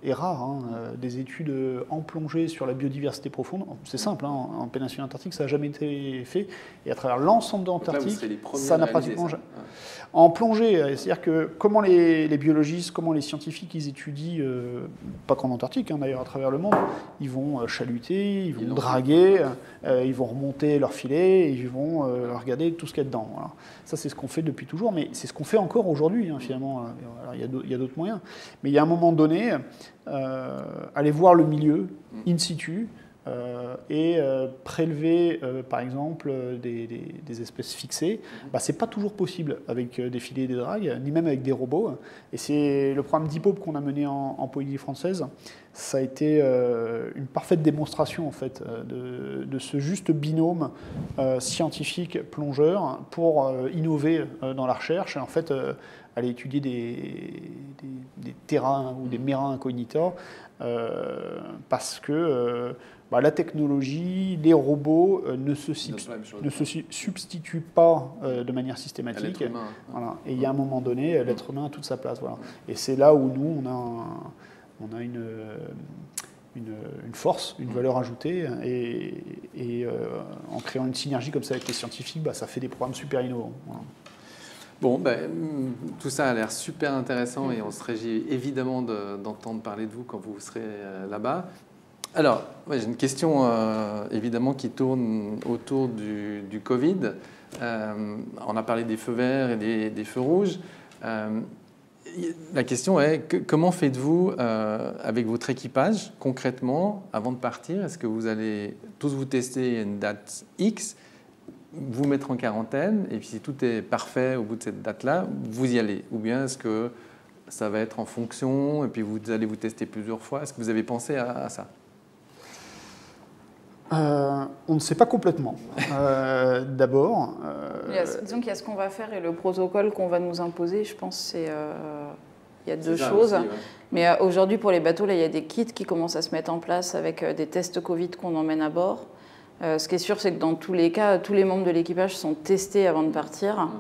est rare. Hein. Des études en plongée sur la biodiversité profonde, c'est simple, hein, en péninsule antarctique, ça n'a jamais été fait. Et à travers l'ensemble de l'Antarctique, ça n'a pratiquement jamais... En plongée, c'est-à-dire que comment les biologistes, comment les scientifiques, ils étudient, pas qu'en Antarctique, hein, d'ailleurs, à travers le monde, ils vont chaluter, ils vont draguer, ils vont remonter leur filet, et ils vont regarder tout ce qu'il y a dedans. Voilà. Ça, c'est ce qu'on fait depuis toujours, mais c'est ce qu'on fait encore aujourd'hui, hein, finalement. Alors, il y a d'autres moyens. Mais il y a un moment donné, aller voir le milieu, in situ, et prélever, par exemple, des espèces fixées, c'est pas toujours possible avec des filets et des dragues, ni même avec des robots. Et c'est le programme d'IPOP qu'on a mené en Polynésie française. Ça a été une parfaite démonstration en fait, de ce juste binôme scientifique-plongeur pour innover dans la recherche et en fait aller étudier des terrains ou des mera incognita parce que la technologie, les robots ne se substituent pas de manière systématique. Voilà. Et il y a un moment donné, l'être humain a toute sa place. Voilà. Et c'est là où nous, on a une force, une valeur ajoutée. Et en créant une synergie comme ça avec les scientifiques, ça fait des programmes super innovants. Voilà. Bon, tout ça a l'air super intéressant et on se réjouit évidemment d'entendre parler de vous quand vous serez là-bas. Alors, j'ai une question évidemment qui tourne autour du Covid. On a parlé des feux verts et des feux rouges. la question est, comment faites-vous avec votre équipage concrètement avant de partir? Est-ce que vous allez tous vous tester à une date X, vous mettre en quarantaine, et puis si tout est parfait au bout de cette date-là, vous y allez? Ou bien est-ce que ça va être en fonction, et puis vous allez vous tester plusieurs fois? Est-ce que vous avez pensé à ça? On ne sait pas complètement. D'abord... disons qu'il y a ce qu'on va faire et le protocole qu'on va nous imposer, je pense c'est... il y a deux choses. Aussi, ouais. Mais aujourd'hui, pour les bateaux, là, il y a des kits qui commencent à se mettre en place avec des tests Covid qu'on emmène à bord. Ce qui est sûr, c'est que dans tous les cas, tous les membres de l'équipage sont testés avant de partir.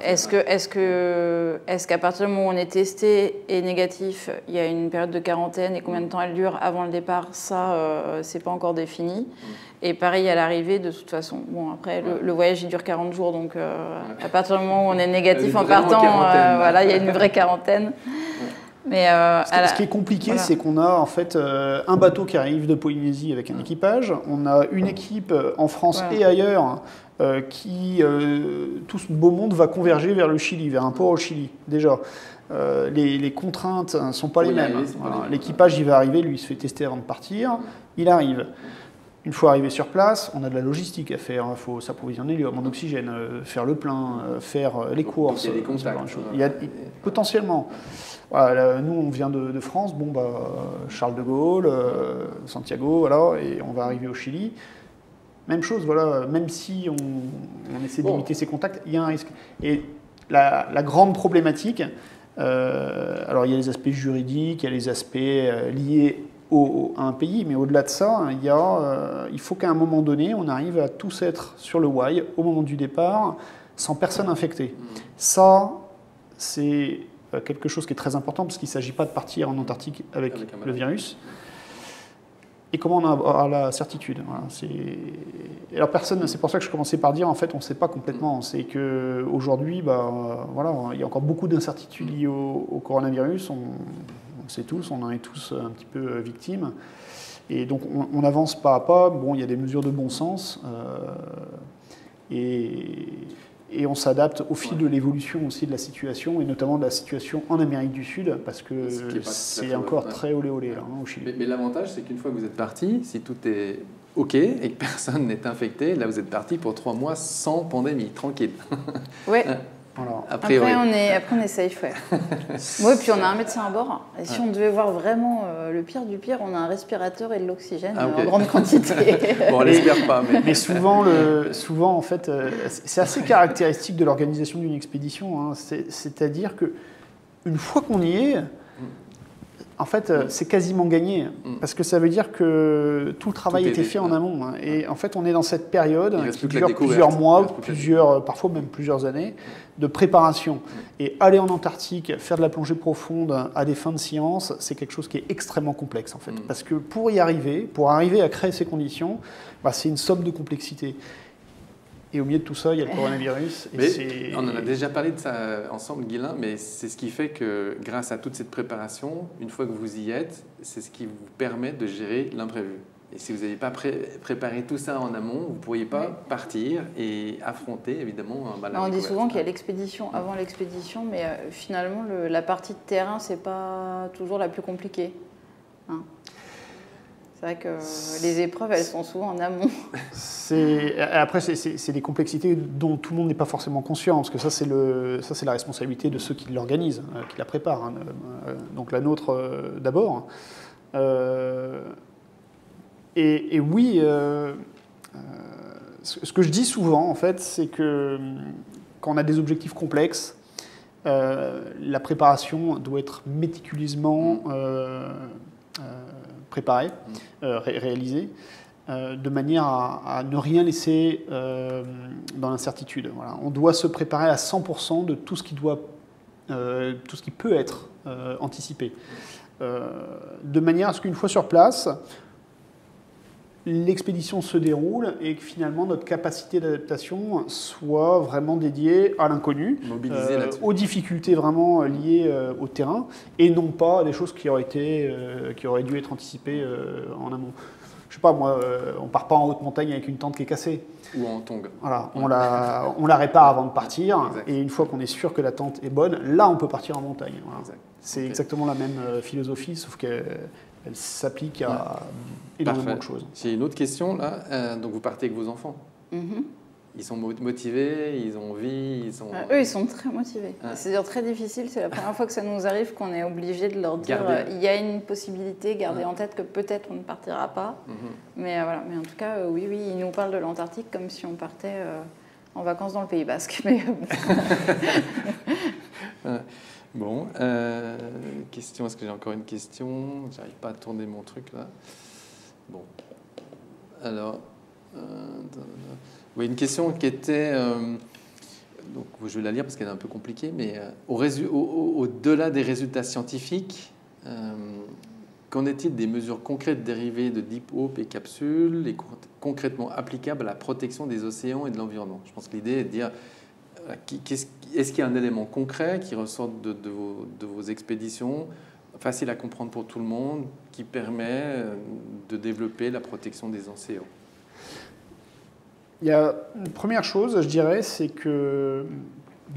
Est-ce qu'à partir du moment où on est testé et négatif, il y a une période de quarantaine et combien de temps elle dure avant le départ? Ça, c'est pas encore défini. Et pareil à l'arrivée, de toute façon. Bon, après, le voyage, il dure 40 jours, donc à partir du moment où on est négatif en partant, voilà, il y a une vraie quarantaine. Mais ce qui est compliqué, voilà, c'est qu'on a en fait un bateau qui arrive de Polynésie avec un équipage, on a une équipe en France et ailleurs qui, tout ce beau monde va converger vers le Chili, vers un port au Chili, déjà. Les contraintes ne sont pas les mêmes. L'équipage, il va arriver, lui, il se fait tester avant de partir, il arrive. Une fois arrivé sur place, on a de la logistique à faire. Il faut s'approvisionner en oxygène, faire le plein, faire les courses. Il y a des contacts. Il y a, potentiellement. Voilà, nous, on vient de France, bon, bah, Charles de Gaulle, Santiago, voilà, et on va arriver au Chili. Même chose, voilà, même si on essaie de limiter ses contacts, il y a un risque. Et la grande problématique, alors il y a les aspects juridiques, il y a les aspects liés à un pays, mais au-delà de ça, il faut qu'à un moment donné, on arrive à tous être sur le WAI au moment du départ, sans personne infectée. Ça, c'est quelque chose qui est très important, parce qu'il ne s'agit pas de partir en Antarctique avec le virus. Et comment on a la certitude, voilà, alors personne, c'est pour ça que je commençais par dire, en fait, on ne sait pas complètement. C'est qu'aujourd'hui, voilà, il y a encore beaucoup d'incertitudes liées au coronavirus. On sait tous, on en est tous un petit peu victimes. Et donc, on avance pas à pas. Bon, il y a des mesures de bon sens. Et on s'adapte au fil de l'évolution aussi de la situation, et notamment de la situation en Amérique du Sud, parce que c'est encore très olé olé là, au Chili. Mais l'avantage, c'est qu'une fois que vous êtes parti, si tout est OK et que personne n'est infecté, là vous êtes parti pour 3 mois sans pandémie, tranquille. Oui. Voilà. Après, on est safe, ouais. Oui, puis on a un médecin à bord. Et si on devait voir vraiment le pire du pire, on a un respirateur et de l'oxygène en grande quantité. Bon, on l'espère pas. Mais souvent, en fait, c'est assez caractéristique de l'organisation d'une expédition. Hein. C'est-à-dire qu'une fois qu'on y est, en fait, c'est quasiment gagné. Parce que ça veut dire que tout le travail était fait en amont. Hein. Et en fait, on est dans cette période qui dure plusieurs mois, parfois même plusieurs années, de préparation. Et aller en Antarctique, faire de la plongée profonde à des fins de science, c'est quelque chose qui est extrêmement complexe, en fait. Parce que pour arriver à créer ces conditions, c'est une somme de complexité. Et au milieu de tout ça, il y a le coronavirus. On en a déjà parlé de ça ensemble, Guylain, mais c'est ce qui fait que grâce à toute cette préparation, une fois que vous y êtes, c'est ce qui vous permet de gérer l'imprévu. Et si vous n'avez pas préparé tout ça en amont, vous ne pourriez pas partir et affronter, évidemment, un balai. On dit souvent qu'il y a l'expédition avant l'expédition, mais finalement, la partie de terrain, ce n'est pas toujours la plus compliquée. Hein. C'est vrai que les épreuves, elles sont souvent en amont. Après, c'est des complexités dont tout le monde n'est pas forcément conscient, parce que ça, c'est la responsabilité de ceux qui l'organisent, qui la préparent. Hein. Donc la nôtre d'abord. Et oui, ce que je dis souvent, en fait, c'est que quand on a des objectifs complexes, la préparation doit être méticuleusement préparée, réalisée, de manière à ne rien laisser dans l'incertitude. Voilà. On doit se préparer à 100% de tout ce qui peut être anticipé, de manière à ce qu'une fois sur place, l'expédition se déroule et que finalement notre capacité d'adaptation soit vraiment dédiée à l'inconnu, aux difficultés vraiment liées au terrain, et non pas à des choses qui auraient dû être anticipées en amont. je sais pas moi, on part pas en haute montagne avec une tente qui est cassée. Ou en tongue. Voilà, on la répare avant de partir, Exact. et une fois qu'on est sûr que la tente est bonne, là on peut partir en montagne. Voilà. Exact. C'est exactement la même philosophie, sauf qu'elle s'applique à énormément Parfait. de choses. J'ai une autre question là. Donc vous partez avec vos enfants. Mhm. Ils sont motivés, ils ont envie, ils sont... Eux, ils sont très motivés. Ah. C'est-à-dire très difficile. C'est la première fois que ça nous arrive qu'on est obligé de leur dire Garder. il y a une possibilité, gardez Ah. en tête que peut-être on ne partira pas. Mhm. Mais voilà. Mais en tout cas, oui, ils nous parlent de l'Antarctique comme si on partait en vacances dans le Pays Basque. Mais Bon, question, est-ce que j'ai encore une question? J'arrive pas à tourner mon truc là. Bon, alors, oui, une question qui était, donc je vais la lire parce qu'elle est un peu compliquée, mais au-delà des résultats scientifiques, qu'en est-il des mesures concrètes dérivées de Deep Hope et capsules et concrètement applicables à la protection des océans et de l'environnement? Je pense que l'idée est de dire, est-ce qu'il y a un élément concret qui ressort de vos expéditions, facile à comprendre pour tout le monde, qui permet de développer la protection des océans? Il y a une première chose, je dirais, c'est que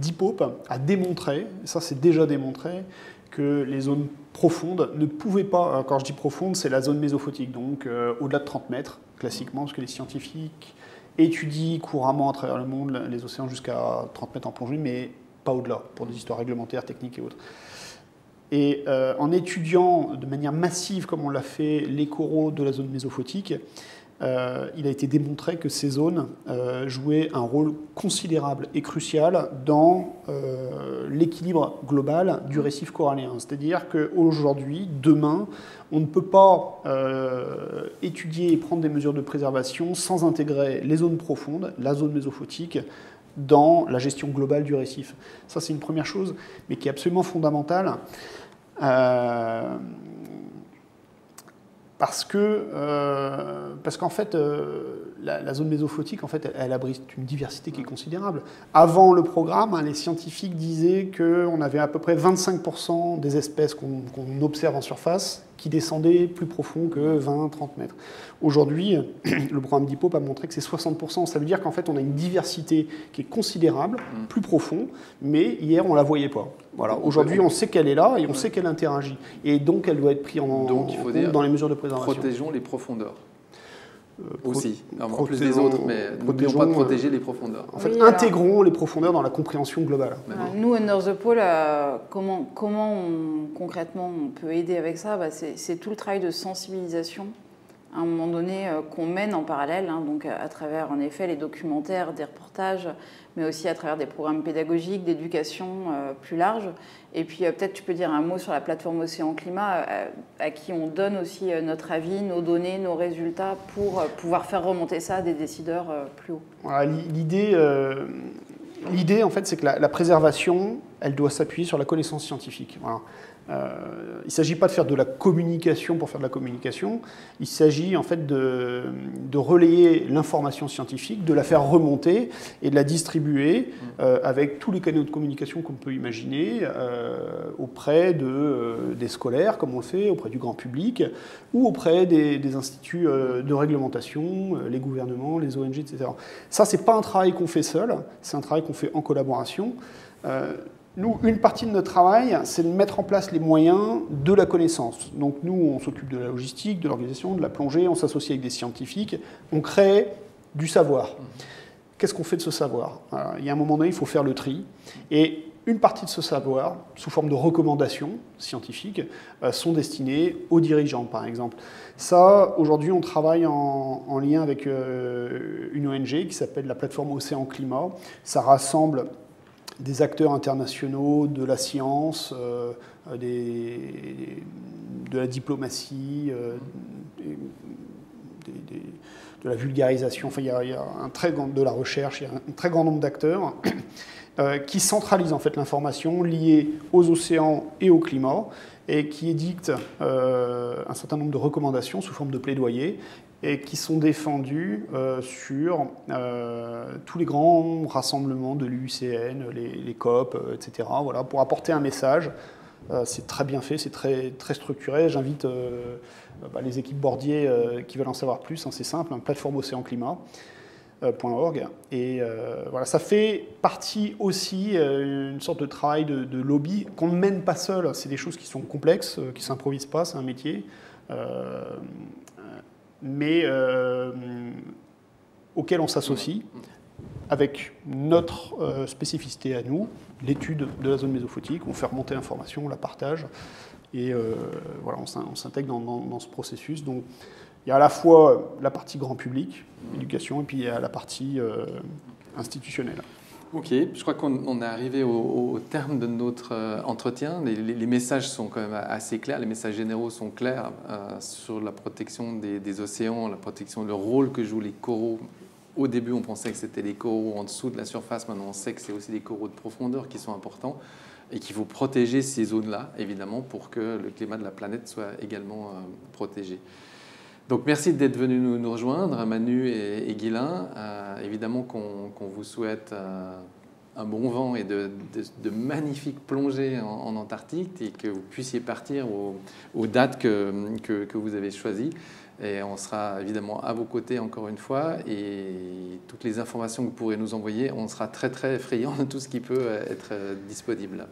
Deep Hope a démontré, et ça c'est déjà démontré, que les zones profondes ne pouvaient pas, quand je dis profonde, c'est la zone mésophotique, donc au-delà de 30 mètres, classiquement, parce que les scientifiques étudient couramment à travers le monde les océans jusqu'à 30 mètres en plongée, mais pas au-delà, pour des histoires réglementaires, techniques et autres. Et en étudiant de manière massive, comme on l'a fait, les coraux de la zone mésophotique, il a été démontré que ces zones jouaient un rôle considérable et crucial dans l'équilibre global du récif corallien. C'est-à-dire qu'aujourd'hui, demain, on ne peut pas étudier et prendre des mesures de préservation sans intégrer les zones profondes, la zone mésophotique, dans la gestion globale du récif. Ça, c'est une première chose, mais qui est absolument fondamentale. Parce qu'en fait, la zone mésophotique, en fait, elle abrite une diversité qui est considérable. Avant le programme, les scientifiques disaient qu'on avait à peu près 25% des espèces qu'on observe en surface qui descendaient plus profond que 20-30 mètres. Aujourd'hui, le programme Deep Hope a montré que c'est 60%. Ça veut dire qu'en fait, on a une diversité qui est considérable, plus profond, mais hier, on ne la voyait pas. Voilà. Aujourd'hui, on sait qu'elle est là et on sait qu'elle interagit. Et donc, elle doit être prise en compte dans les mesures de préservation. Protégeons les profondeurs. Aussi, en plus des autres, mais n'oublions pas de protéger les profondeurs. En fait, oui, intégrons les profondeurs dans la compréhension globale. Nous, Under the Pole, comment concrètement on peut aider avec ça? C'est tout le travail de sensibilisation, à un moment donné, qu'on mène en parallèle, donc à travers, en effet, les documentaires, des reportages, mais aussi à travers des programmes pédagogiques, d'éducation plus larges. Et puis, peut-être tu peux dire un mot sur la plateforme Océan Climat, à qui on donne aussi notre avis, nos données, nos résultats, pour pouvoir faire remonter ça à des décideurs plus hauts. Voilà, l'idée, en fait, c'est que la préservation, elle doit s'appuyer sur la connaissance scientifique. Voilà. Il ne s'agit pas de faire de la communication pour faire de la communication, il s'agit en fait de relayer l'information scientifique, de la faire remonter et de la distribuer avec tous les canaux de communication qu'on peut imaginer auprès des scolaires, comme on le fait, auprès du grand public, ou auprès des instituts de réglementation, les gouvernements, les ONG, etc. Ça, ce n'est pas un travail qu'on fait seul, c'est un travail qu'on fait en collaboration. Nous, une partie de notre travail, c'est de mettre en place les moyens de la connaissance. Donc nous, on s'occupe de la logistique, de l'organisation, de la plongée, on s'associe avec des scientifiques, on crée du savoir. Qu'est-ce qu'on fait de ce savoir? Il y a un moment donné, il faut faire le tri. Et une partie de ce savoir, sous forme de recommandations scientifiques, sont destinées aux dirigeants, par exemple. Ça, aujourd'hui, on travaille en lien avec une ONG qui s'appelle la plateforme Océan Climat. Ça rassemble des acteurs internationaux de la science, de la diplomatie, de la vulgarisation. Enfin, il y a de la recherche, il y a un très grand nombre d'acteurs qui centralisent en fait l'information liée aux océans et au climat et qui édictent un certain nombre de recommandations sous forme de plaidoyer et qui sont défendus sur tous les grands rassemblements de l'UICN, les COP, etc., voilà, pour apporter un message C'est très bien fait, c'est très, très structuré. J'invite les équipes Bordier qui veulent en savoir plus. Hein, c'est simple, plateforme Océan Climat. .org. Et voilà, ça fait partie aussi une sorte de travail de lobby qu'on ne mène pas seul. C'est des choses qui sont complexes, qui ne s'improvisent pas, c'est un métier. Mais auquel on s'associe avec notre spécificité à nous, l'étude de la zone mésophotique. On fait remonter l'information, on la partage. Et voilà, on s'intègre dans ce processus. Donc, il y a à la fois la partie grand public, éducation, et puis il y a la partie institutionnelle. Ok, je crois qu'on est arrivé au terme de notre entretien. Les messages sont quand même assez clairs, les messages généraux sont clairs sur la protection des océans, la protection, le rôle que jouent les coraux. Au début, on pensait que c'était les coraux en dessous de la surface. Maintenant, on sait que c'est aussi des coraux de profondeur qui sont importants et qu'il faut protéger ces zones-là, évidemment, pour que le climat de la planète soit également protégé. Donc merci d'être venu nous rejoindre, Manu et Guylain. Évidemment qu'on vous souhaite un bon vent et de magnifiques plongées en Antarctique et que vous puissiez partir aux dates que vous avez choisies. Et on sera évidemment à vos côtés encore une fois. Et toutes les informations que vous pourrez nous envoyer, on sera très très friand de tout ce qui peut être disponible.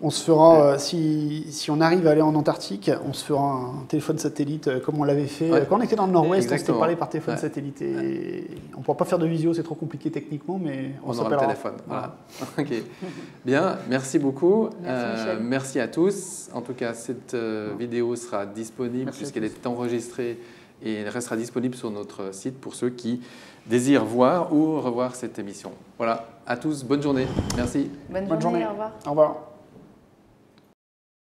On se fera, si on arrive à aller en Antarctique, on se fera un téléphone satellite comme on l'avait fait. Quand on était dans le Nord-Ouest, on s'était parlé par téléphone satellite. Et on ne pourra pas faire de visio, c'est trop compliqué techniquement, mais on aura le téléphone. Voilà. Okay. Bien, merci beaucoup. Merci à tous. En tout cas, cette vidéo sera disponible puisqu'elle est enregistrée et elle restera disponible sur notre site pour ceux qui désirent voir ou revoir cette émission. Voilà, à tous, bonne journée. Merci. Bonne journée. Au revoir. Au revoir.